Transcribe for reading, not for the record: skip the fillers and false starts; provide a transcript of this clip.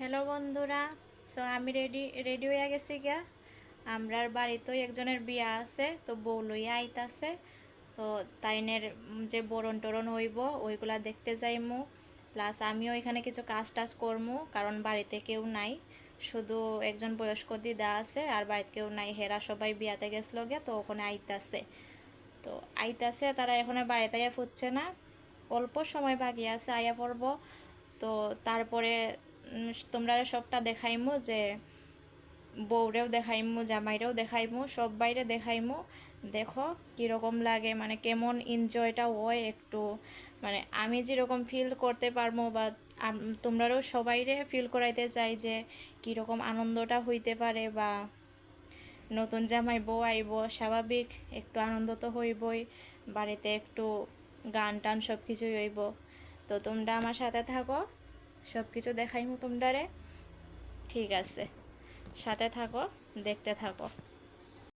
Hello বন্ধুরা। So আমি ready হয়ে গেছি গিয়া। আমরার বাড়িতেও একজনের বিয়া আছে, তো বউ লইয়া আইতাছে। তো তাইনের যে বরণ টরণ হইব ওইগুলা দেখতে যাইমু। প্লাস আমিও এখানে কিছু কাজ টাজ করমু, কারণ বাড়িতে কেউ নাই, শুধু একজন বয়স্ক দিদা আছে আর বাড়িতে কেউ নাই। হেরা সবাই বিয়াতে গেছিল গিয়া, তো ওখানে আইতাছে। তো আইতাছে, তারা এখানে বাড়িতে আইয়া ফুটছে না, অল্প সময় বাকি আছে আইয়া পড়ব। তো তারপরে তোমরা সবটা দেখাইমু, যে বউরেও দেখাইমু, জামাইরেও দেখাইমু, সব বাইরে দেখাইমু। দেখো কীরকম লাগে, মানে কেমন এনজয়টা হয় একটু, মানে আমি যেরকম ফিল করতে পারবো বা তোমরাও সবাইরে ফিল করাইতে চাই যে কীরকম আনন্দটা হইতে পারে। বা নতুন জামাই বউ আইব, স্বাভাবিক একটু আনন্দ তো হইবই, বাড়িতে একটু গান টান সব কিছুই হইব। তো তোমরা আমার সাথে থাকো, সব কিছু দেখাইমু তোমরারে। ঠিক আছে, সাথে থাকো, দেখতে থাকো।